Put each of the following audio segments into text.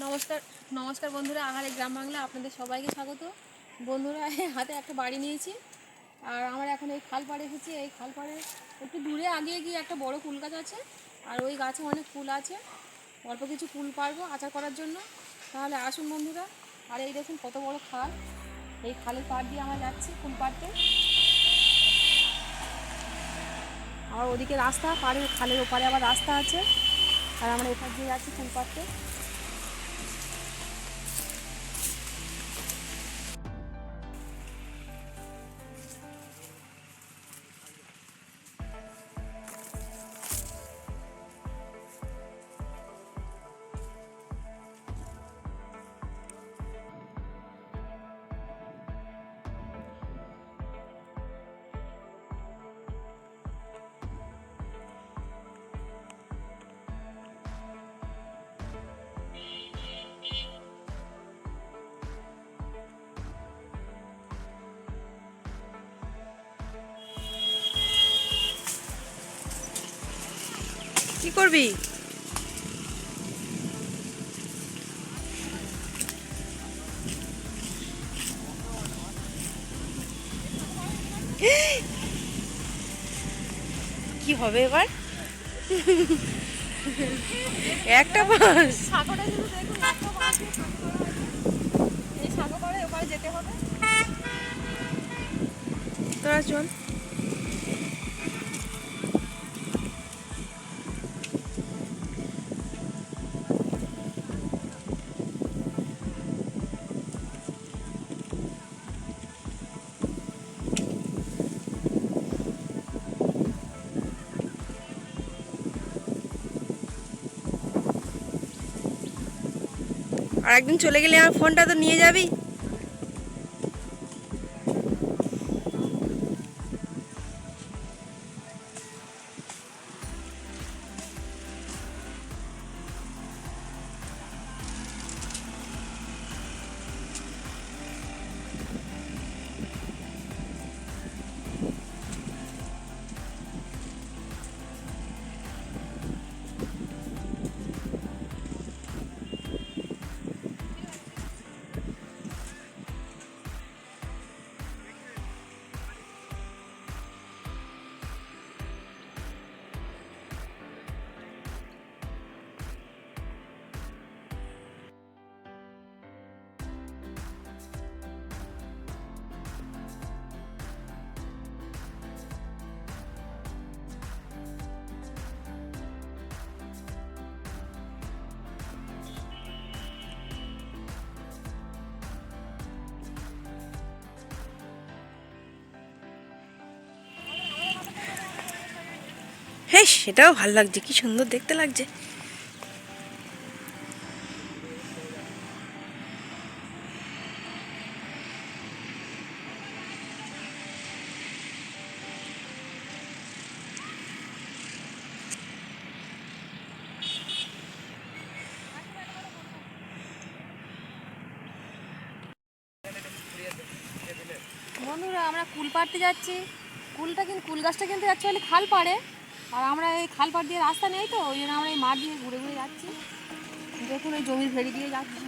নমস্কার নমস্কার বন্ধুরা, আহারে গ্রাম বাংলা আপনাদের সবাইকে স্বাগত। বন্ধুরা, হাতে একটা বাড়ি নিয়েছি আর আমরা এখন এই খাল পাড়ে এসেছি। এই খাল পাড়ে একটু দূরে আগিয়ে গিয়ে একটা বড় কুল গাছ আছে, আর ওই গাছে অনেক ফুল আছে। অল্প কিছু ফুল পারবো আচার করার জন্য। তাহলে আসুন বন্ধুরা। আর এই দেখুন কত বড় খাল, এই খালের পাড় দিয়ে আমরা যাচ্ছি ফুল পাড়তে। আর ওদিকে রাস্তা, পাড়ের খালের ওপারে আবার রাস্তা আছে, আর আমরা এপার দিয়ে যাচ্ছি ফুল পাড়তে। কি করবি? কি হবে এবার? একটা বাস। সাগরটা শুধু দেখুন, একটা বাস দিয়ে সাগর করা হয়েছে। এই সাগর পাড়ে ওপারে যেতে হবে। তোরা চল। আর একদিন চলে গেলে আমার ফোনটা তো নিয়ে যাবি। হ্যাঁ, সেটাও ভাল লাগছে, কি সুন্দর দেখতে লাগছে। বন্ধুরা, আমরা কুল পাড়তে যাচ্ছি। কুল গাছটা কিন্তু অ্যাকচুয়ালি খাল পাড়ে, আর আমরা এই খাল পাড় দিয়ে রাস্তা নেই, তো ওই জন্য আমরা এই মাঠ দিয়ে ঘুরে ঘুরে যাচ্ছি। দেখুন এই জমির ভেড়ি দিয়ে যাচ্ছি।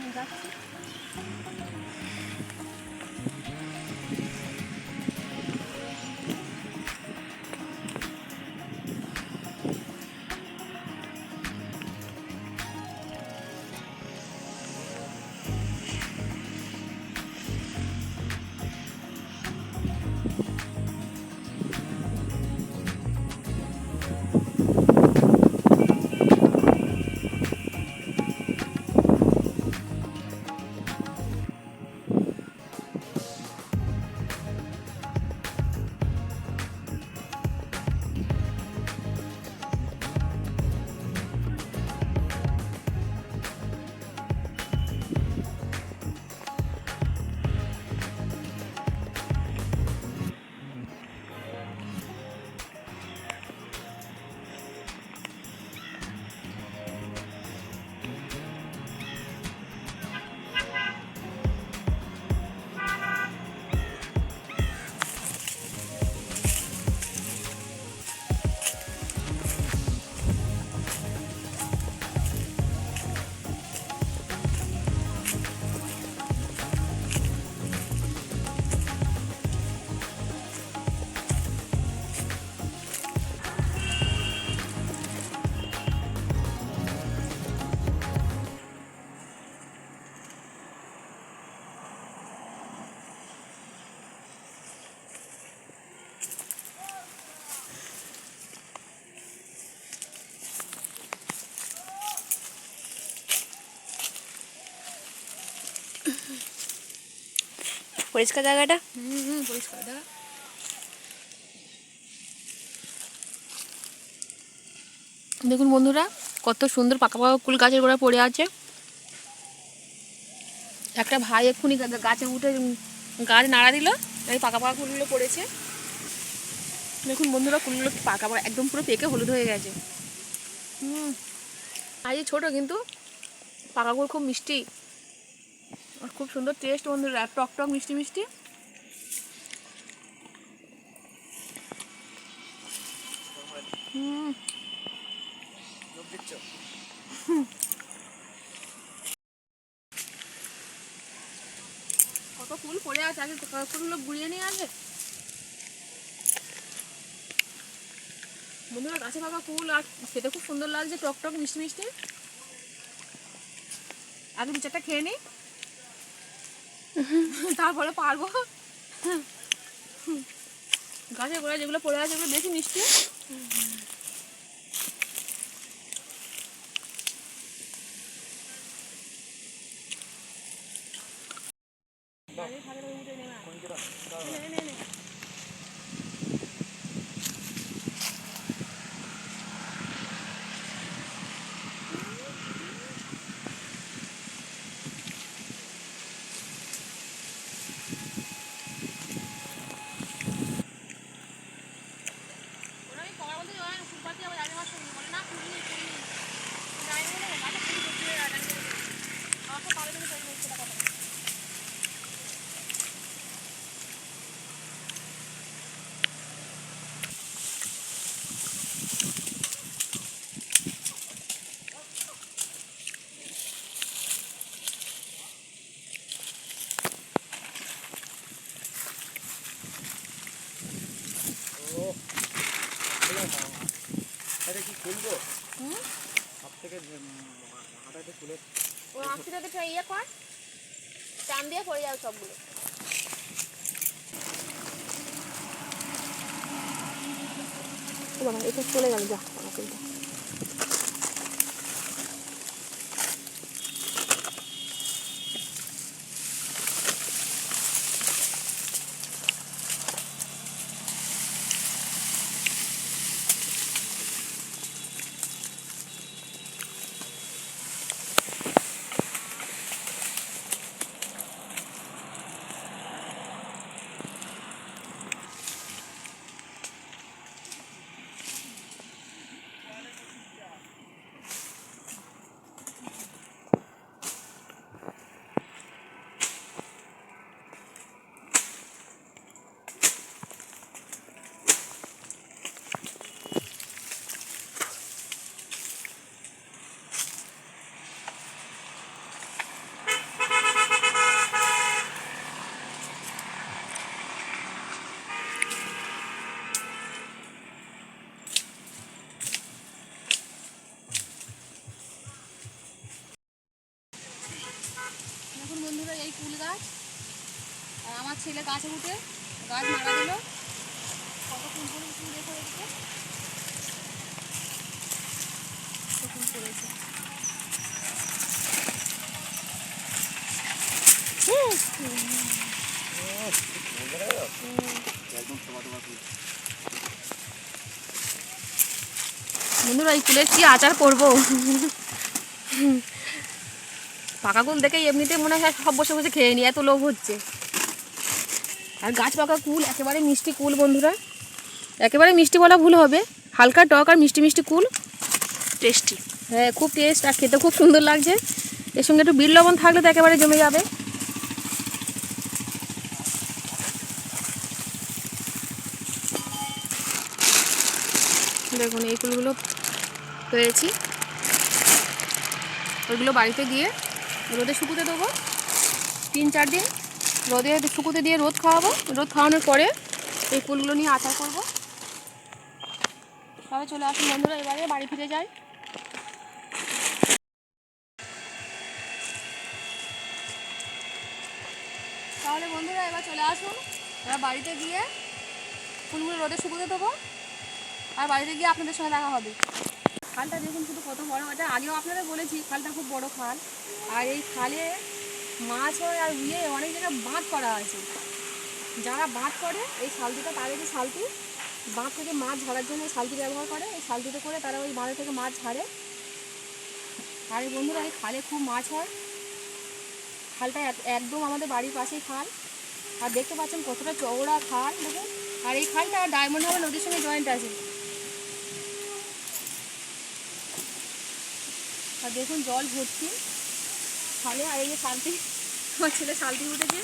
পরিষ্কার জায়গাটা। পরিষ্কার দেখা। দেখুন বন্ধুরা, কত সুন্দর পাকা পাকা কুল গাছের গোড়ায় পড়ে আছে। একটা ভাই এক্ষুনি গাছে উঠে গাছ নাড়া দিল, এই পাকা পাকা কুলগুলো পড়েছে। দেখুন বন্ধুরা, কুলগুলো পাকা পাকা একদম পুরো পেকে হলুদ হয়ে গেছে। আর এই ছোটো কিন্তু পাকা কুল খুব মিষ্টি আর খুব সুন্দর টেস্ট বন্ধুরা, টক টক মিষ্টি মিষ্টি। কত ফুল পড়ে আছে, আগে ফুলগুলো গুড়িয়ে নিয়ে আসে। বন্ধুরা, গাছে পাকা ফুল আর খেতে খুব সুন্দর লাগছে, টক টক মিষ্টি মিষ্টি। আগে দু চারটা খেয়ে নিই, তারপরে পারবো। গাছের গোড়ায় যেগুলো পড়ে আছে ওগুলো বেশি মিষ্টি। এটা কি খুলবো? সব থেকে হাঁটাতে খুলে ও আঁচড়াতে ইয়ে কর, টান দিয়ে পড়ে যাবে সবগুলো। বাবা এটা চলে গেল, যা আমাকে এটা। দেখুন বন্ধুরা, এই কুল গাছ আর আমার ছেলে গাছে উঠে গাছ নাড়া দিল। কত ফুল পড়েছে দেখো, এদিকে কত ফুল পড়েছে। বন্ধুরা, এই কুলের কি আচার করবো। পাকা কুল দেখে এমনিতে মনে হয় সব বসে বসে খেয়ে নি, এত লোভ হচ্ছে। আর গাছ পাকা কুল একেবারে মিষ্টি কুল বন্ধুরা, একেবারে মিষ্টি বলা ভুল হবে, হালকা টক আর মিষ্টি মিষ্টি কুল, টেস্টি। হ্যাঁ খুব টেস্ট আর খেতে খুব সুন্দর লাগছে। এর সঙ্গে একটু বিট লবণ থাকলে তো একেবারে জমে যাবে। দেখুন এই কুলগুলো পেয়েছি, ওইগুলো বাড়িতে গিয়ে রোদে শুকুতে দেবো 3-4 দিন, রোদে শুকুতে দিয়ে রোদ খাওয়াবো। রোদ খাওয়ানোর পরে এই ফুলগুলো নিয়ে আচার করবো। তবে চলে আসুন বন্ধুরা, এবারে বাড়ি ফিরে যাই। তাহলে বন্ধুরা এবার চলে আসুন, এবার বাড়িতে গিয়ে ফুলগুলো রোদে শুকুতে দেবো আর বাড়িতে গিয়ে আপনাদের সঙ্গে দেখা হবে। খালটা দেখুন শুধু কত বড়, এটা আগেও আপনাদের বলেছি, খালটা খুব বড় খাল। আর এই খালে মাছ হয় আর ইয়ে অনেক জায়গায় বাঁধ করা আছে। যারা বাঁধ করে এই শালতিটা, তাদের যে শালতি, বাঁধ থেকে মাছ ঝাড়ার জন্য এই শালতি ব্যবহার করে। এই শালতিতে করে তারা ওই বাঁধ থেকে মাছ ঝাড়ে। আর এই বন্ধুরা এই খালে খুব মাছ হয়। খালটা একদম আমাদের বাড়ির পাশেই খাল। আর দেখতে পাচ্ছেন কতটা চওড়া খাল দেখুন। আর এই খালটা ডায়মন্ড হারবার নদীর সঙ্গে জয়েন্ট আছে। আর দেখুন জল ভর্তি খালে। আর এই যে শালতি, আমার ছেলে শালতি উঠেছে।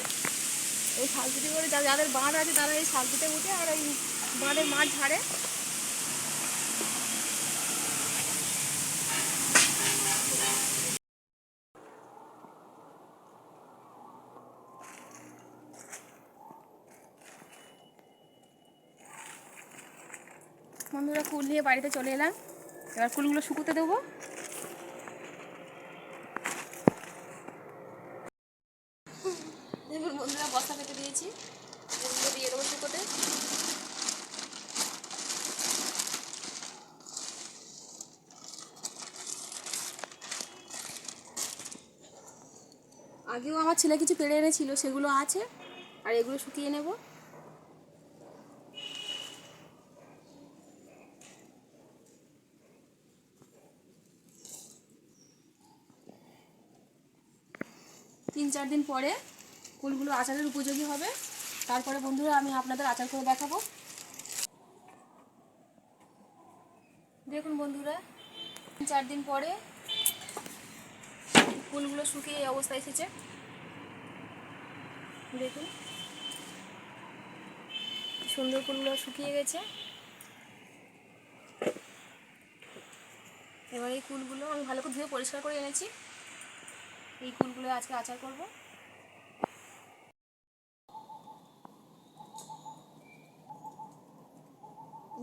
এই শালতিতে করে যাদের বাঁধ আছে তারা এই শালতিতে উঠে আর এই বাঁধের মাছ ঝাড়ে। বন্ধুরা কুল নিয়ে বাড়িতে চলে এলাম। এবার কুলগুলো শুকোতে দেবো। দেখুন বন্ধুরা বস্তা পেতে দিয়েছি, কুলগুলো দিয়ে দেবো শুকোতে। আগেও আমার ছেলে কিছু পেড়ে এনেছিল, সেগুলো আছে। আর এগুলো শুকিয়ে নেব। তিন চার দিন পরে কুলগুলো আচারের উপযোগী হবে। তারপরে বন্ধুরা আমি আপনাদের আচার করে দেখাবো। দেখুন বন্ধুরা 3-4 দিন পরে কুলগুলো শুকিয়ে এই অবস্থায় এসেছে। দেখুন সুন্দর কুলগুলো শুকিয়ে গেছে। এবার এই কুলগুলো আমি ভালো করে ধুয়ে পরিষ্কার করে এনেছি। এই কুলগুলো আজকে আচার করব।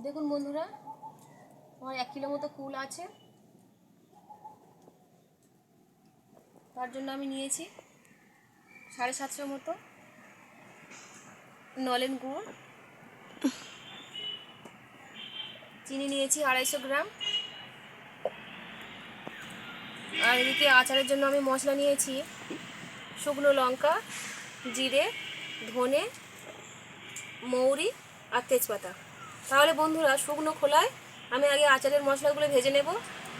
দেখুন বন্ধুরা আমার 1 কিলো মতো কুল আছে। তার জন্য আমি নিয়েছি 750 মতো নলেন গুড়, চিনি নিয়েছি 250 গ্রাম। আর এদিকে আচারের জন্য আমি মশলা নিয়েছি শুকনো লঙ্কা, জিরে, ধনে, মৌরি আর তেজপাতা। তাহলে বন্ধুরা শুকনো খোলায় আমি আগে আচারের মশলাগুলো ভেজে নেব।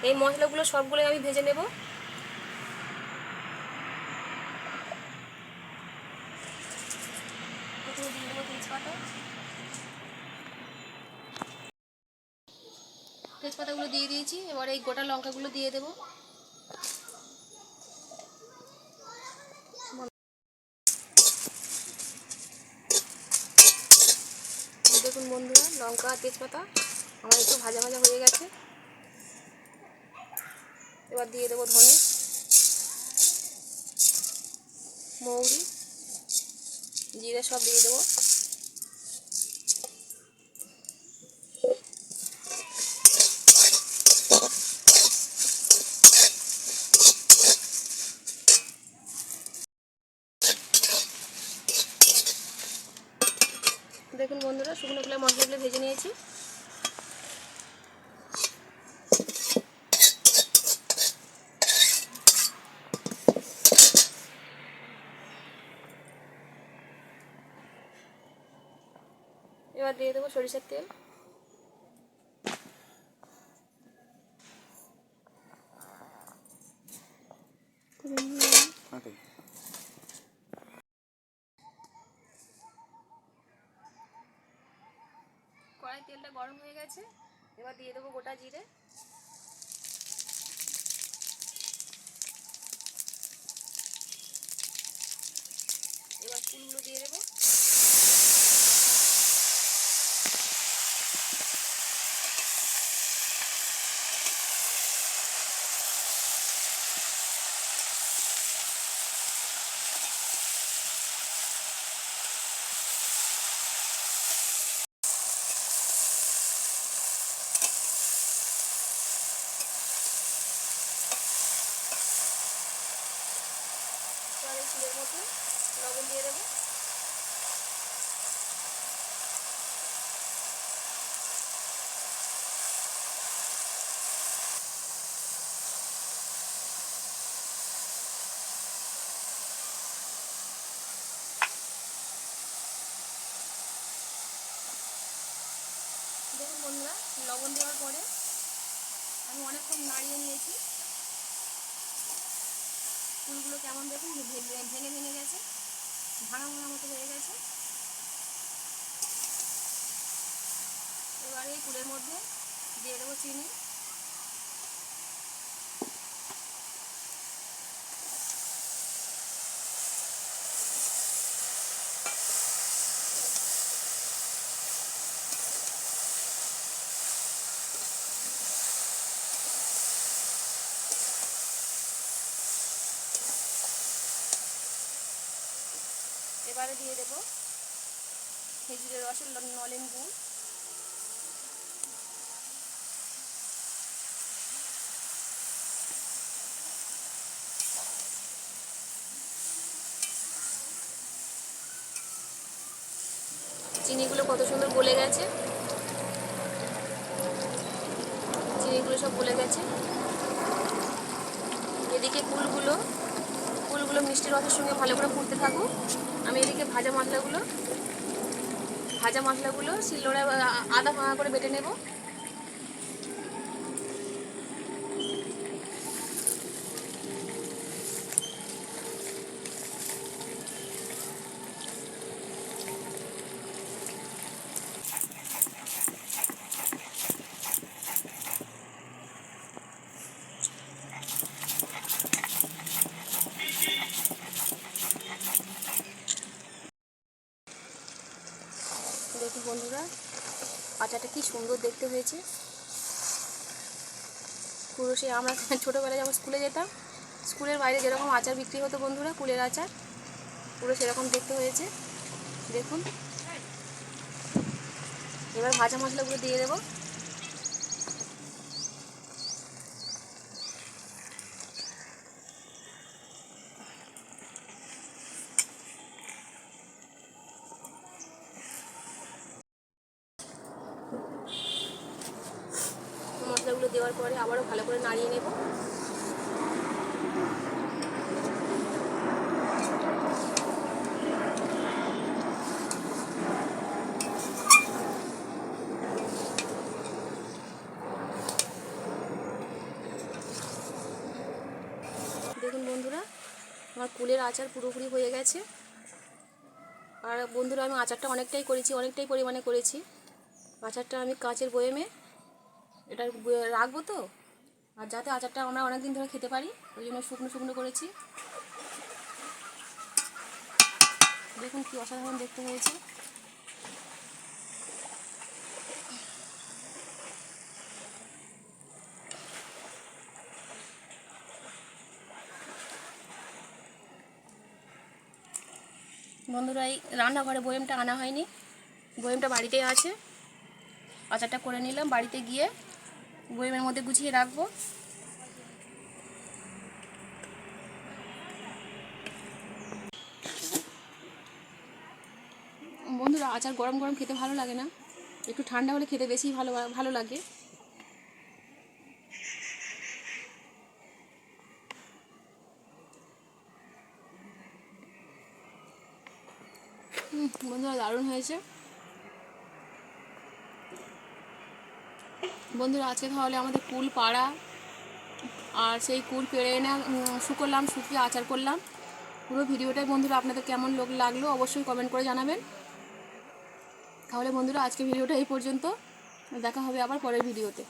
এই মশলাগুলো সবগুলোই আমি ভেজে নেব। প্রথমে দিয়ে দেবো তেজপাতা। তেজপাতাগুলো দিয়ে দিয়েছি। এবার এই গোটা লঙ্কাগুলো দিয়ে দেবো। দেখুন বন্ধুরা লঙ্কা আর তেজপাতা আমার একটু ভাজা ভাজা হয়ে গেছে। এবার দিয়ে দেবো ধনে, মৌরি, জিরে সব দিয়ে দেবো। দেখুন বন্ধুরা শুকনো খোলায় মশলাগুলো ভেজে নিয়েছি। এবার দিয়ে দেবো সরিষার তেল। কড়াই তেলটা গরম হয়ে গেছে। এবার দিয়ে দেবো গোটা জিরে, এবার ফুলগুলো দিয়ে দেবো। এবার এই ফুলের মধ্যে লবণ দিয়ে দেবো। দেখুন বন্ধুরা, লবণ দেওয়ার পরে আমি অনেকক্ষণ নাড়িয়ে নিয়েছি। ফুলগুলো কেমন দেখুন ভেঙে ভেঙে গেছে, ভাঙা ভাঙা মতো হয়ে গেছে। এবার এই কুলের মধ্যে দিয়ে দেবো চিনি। এবারে দিয়ে দেবো খেজুরের রসের নলেন গুড়। চিনিগুলো কত সুন্দর গলে গেছে, চিনিগুলো সব গলে গেছে। এদিকে কুলগুলো মিষ্টির রসের সঙ্গে ভালো করে ফুটতে থাকুক। আমি এদিকে ভাজা মশলাগুলো শিলনোড়ায় আদা ভাঙা করে বেটে নেব। দেখুন বন্ধুরা, আচারটা কি সুন্দর দেখতে হয়েছে। পুরো সে আমরা ছোটোবেলায় যখন স্কুলে যেতাম, স্কুলের বাইরে যেরকম আচার বিক্রি হতো বন্ধুরা, কুলের আচার, পুরো সেরকম দেখতে হয়েছে। দেখুন, এবার ভাজা মশলাগুলো দিয়ে দেবো। মশলাগুলো দেওয়ার পরে আবারও ভালো করে নাড়িয়ে নেব। দেখুন বন্ধুরা, আমার কুলের আচার পুরোপুরি হয়ে গেছে। আর বন্ধুরা, আমি আচারটা অনেকটাই পরিমাণে করেছি। আচারটা আমি কাঁচের বয়েমে এটা রাখবো তো, আর যাতে আচারটা আমরা অনেক দিন ধরে খেতে পারি, ওই জন্য শুকনো শুকনো করেছি। দেখুন কি অসাধারণ দেখতে হয়েছে। বন্ধুরা, এই রান্নাঘরে বয়েমটা আনা হয়নি, বয়েমটা বাড়িতেই আছে। আচারটা করে নিলাম, বাড়িতে গিয়ে বয়েমের মধ্যে গুছিয়ে রাখবো। বন্ধুরা, আচার গরম গরম খেতে ভালো লাগে না, একটু ঠান্ডা হলে খেতে বেশি ভালো লাগে। বন্ধুরা, দারুণ হয়েছে। বন্ধুরা, আজকে তাহলে আমাদের কুল পাড়া, আর সেই কুল পেড়ে এনে শুকিয়ে আচার করলাম। পুরো ভিডিওটাই বন্ধুরা আপনাদের কেমন লাগলো অবশ্যই কমেন্ট করে জানাবেন। তাহলে বন্ধুরা, আজকে ভিডিওটা এই পর্যন্ত, দেখা হবে আবার পরের ভিডিওতে।